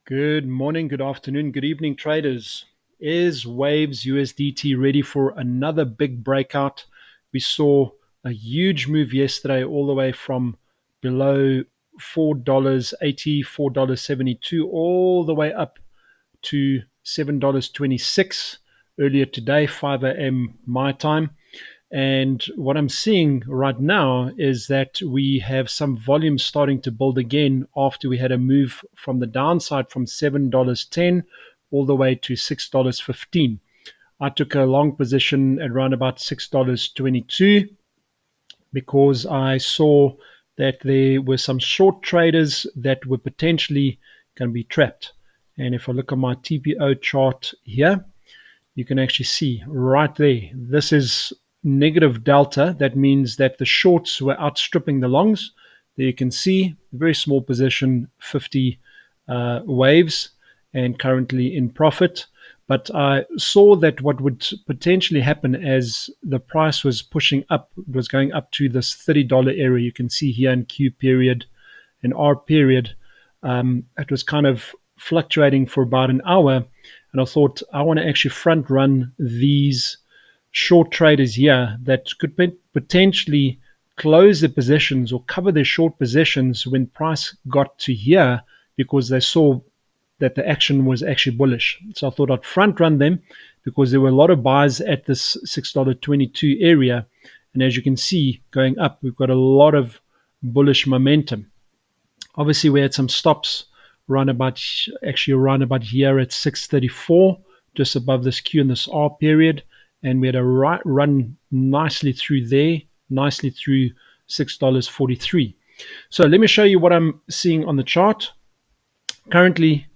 Good morning, good afternoon, good evening, traders. Is Waves USDT ready for another big breakout? We saw a huge move yesterday, all the way from below $4.80, $4.72, all the way up to $7.26 earlier today, 5 a.m. my time. And what I'm seeing right now is that we have some volume starting to build again after we had a move from the downside from $7.10 all the way to $6.15. I took a long position at around about $6.22 because I saw that there were some short traders that were potentially going to be trapped. And if I look at my TPO chart here, you can actually see right there. This is negative delta. That means that the shorts were outstripping the longs. There you can see very small position, 50 waves, and currently in profit. But I saw that what would potentially happen as the price was pushing up, was going up to this $30 area. You can see here in Q period and R period, it was kind of fluctuating for about an hour. And I thought I want to actually front run these short traders here that could potentially close their positions or cover their short positions when price got to here, because they saw that the action was actually bullish. So I thought I'd front run them because there were a lot of buys at this $6.22 area. And as you can see, going up, we've got a lot of bullish momentum. Obviously, we had some stops around about here at 634, just above this Q and this R period, and we had a run nicely through there, nicely through $6.43. So let me show you what I'm seeing on the chart. Currently,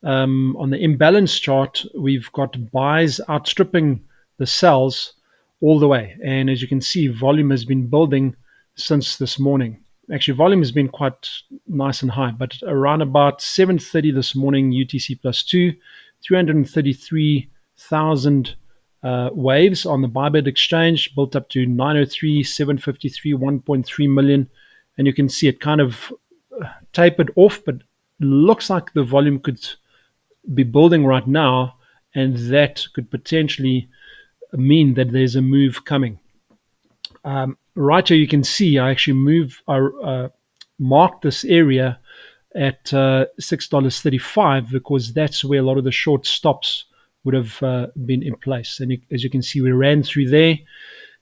on the imbalance chart, we've got buys outstripping the sells all the way. And as you can see, volume has been building since this morning. Actually, volume has been quite nice and high, but around about 7:30 this morning, UTC plus 2, 333,000 waves on the BYBIT exchange, built up to 903, 753, 1.3 million. And you can see it kind of tapered off, but looks like the volume could be building right now, and that could potentially mean that there's a move coming. Right here, you can see I actually marked this area at $6.35 because that's where a lot of the short stops would have been in place. And as you can see, we ran through there.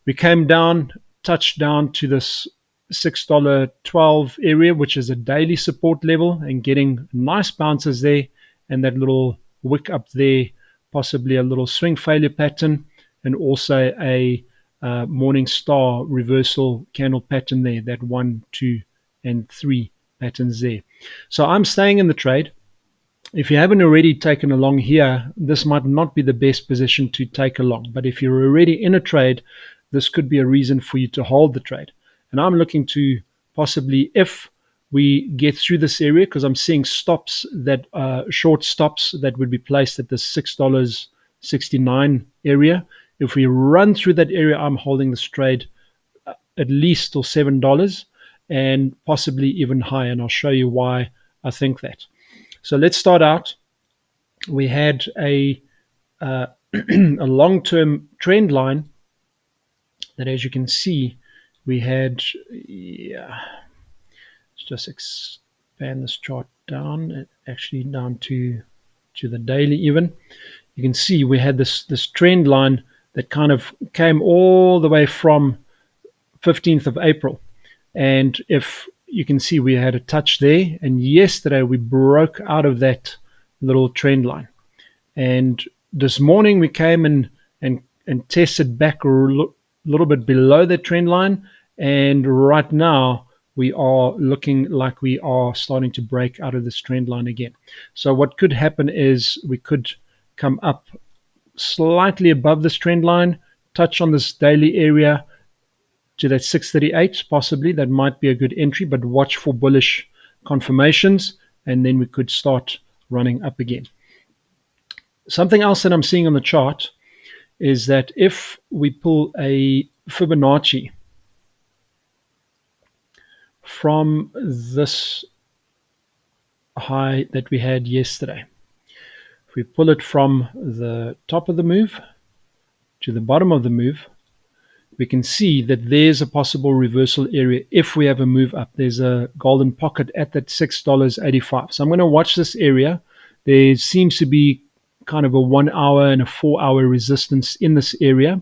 We came down, touched down to this $6.12 area, which is a daily support level, and getting nice bounces there. And that little wick up there, possibly a little swing failure pattern, and also a morning star reversal candle pattern there, that 1, 2, and 3 patterns there. So I'm staying in the trade. If you haven't already taken a long here, this might not be the best position to take a long. But if you're already in a trade, this could be a reason for you to hold the trade. And I'm looking to possibly, if we get through this area, because I'm seeing stops that short stops that would be placed at the $6.69 area. If we run through that area, I'm holding this trade at least till $7 and possibly even higher. And I'll show you why I think that. So let's start out. We had a a long-term trend line that, as you can see, we had. Yeah, let's just expand this chart down, actually down to the daily even. You can see we had this trend line that kind of came all the way from 15th of April. And if you can see, we had a touch there. And yesterday we broke out of that little trend line. And this morning we came and tested back a little bit below the trend line. And right now we are looking like we are starting to break out of this trend line again. So what could happen is we could come up slightly above this trend line, touch on this daily area to that 638 possibly. That might be a good entry, but watch for bullish confirmations, and then we could start running up again. Something else that I'm seeing on the chart is that if we pull a Fibonacci from this high that we had yesterday. If we pull it from the top of the move to the bottom of the move, we can see that there's a possible reversal area if we have a move up. There's a golden pocket at that $6.85. So I'm going to watch this area. There seems to be kind of a 1 hour and a 4 hour resistance in this area.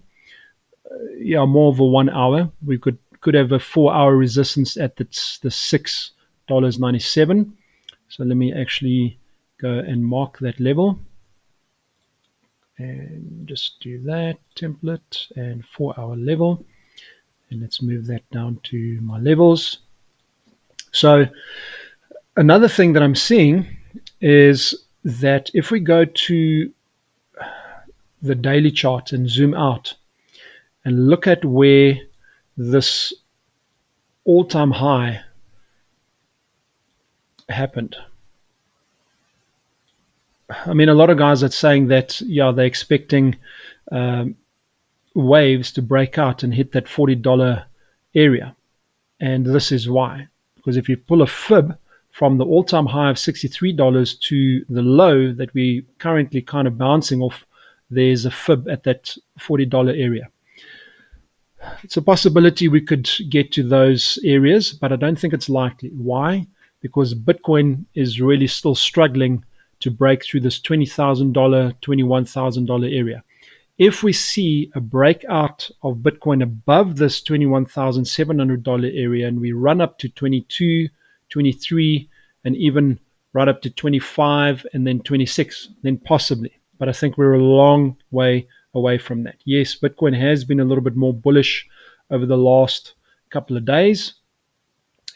Yeah, more of a 1 hour. We could have a 4 hour resistance at the $6.97. So let me actually go and mark that level. And just do that template and 4 hour level. And let's move that down to my levels. So another thing that I'm seeing is that if we go to the daily chart and zoom out and look at where this all-time high happened. I mean, a lot of guys are saying that, yeah, they're expecting waves to break out and hit that $40 area. And this is why. Because if you pull a fib from the all-time high of $63 to the low that we currently kind of bouncing off, there's a fib at that $40 area. It's a possibility we could get to those areas, but I don't think it's likely. Why? Because Bitcoin is really still struggling to break through this $20,000, $21,000 area. If we see a breakout of Bitcoin above this $21,700 area and we run up to 22, 23, and even right up to 25 and then 26, then possibly. But I think we're a long way away from that. Yes, Bitcoin has been a little bit more bullish over the last couple of days.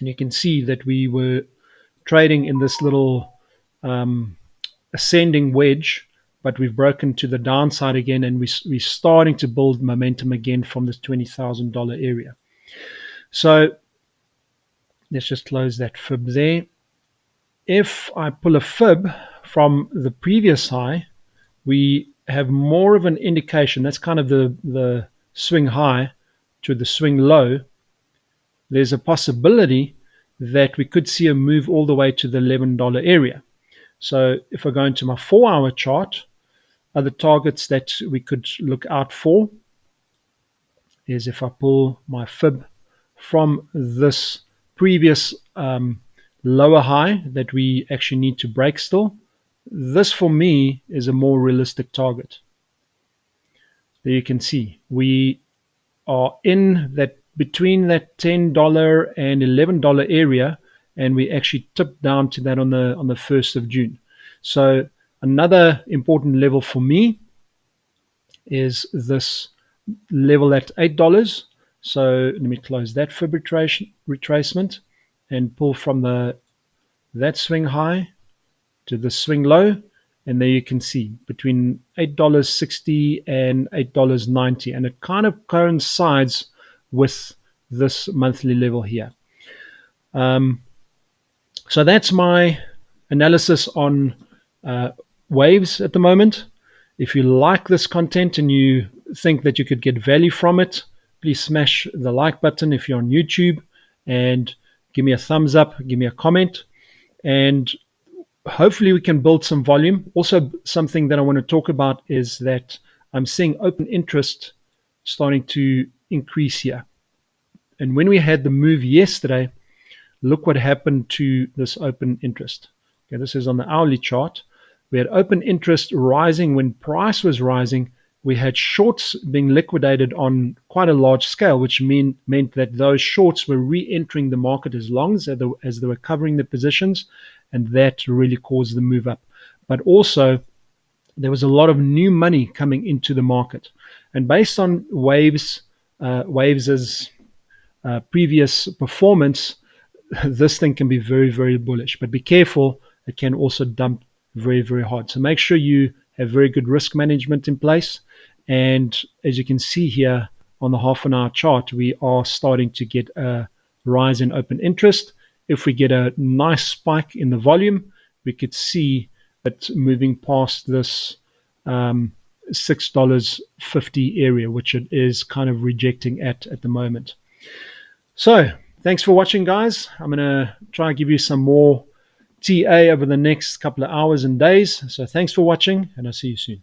And you can see that we were trading in this little ascending wedge, but we've broken to the downside again, and we're starting to build momentum again from this $20,000 area. So let's just close that fib there. If I pull a fib from the previous high, we have more of an indication. That's kind of the swing high to the swing low. There's a possibility that we could see a move all the way to the $11 area. So if I go into my 4 hour chart, other targets that we could look out for is if I pull my fib from this previous lower high that we actually need to break still. This for me is a more realistic target. There you can see we are in that between that $10 and $11 area, and we actually tipped down to that on the 1st of June. So another important level for me is this level at $8. So let me close that fib retracement and pull from that swing high to the swing low, and there you can see between $8.60 and $8.90, and it kind of coincides with this monthly level here. So that's my analysis on waves at the moment. If you like this content and you think that you could get value from it, please smash the like button if you're on YouTube and give me a thumbs up, give me a comment, and hopefully we can build some volume. Also, something that I want to talk about is that I'm seeing open interest starting to increase here. And when we had the move yesterday, look what happened to this open interest. Okay, this is on the hourly chart. We had open interest rising when price was rising. We had shorts being liquidated on quite a large scale, which meant that those shorts were re-entering the market as long as they were covering the positions, and that really caused the move up. But also, there was a lot of new money coming into the market. And based on Waves' previous performance, this thing can be very, very bullish. But be careful, it can also dump very, very hard. So make sure you have very good risk management in place. And as you can see here on the half an hour chart, we are starting to get a rise in open interest. If we get a nice spike in the volume, we could see it moving past this $6.50 area, which it is kind of rejecting at the moment. So thanks for watching, guys. I'm going to try and give you some more TA over the next couple of hours and days. So thanks for watching, and I'll see you soon.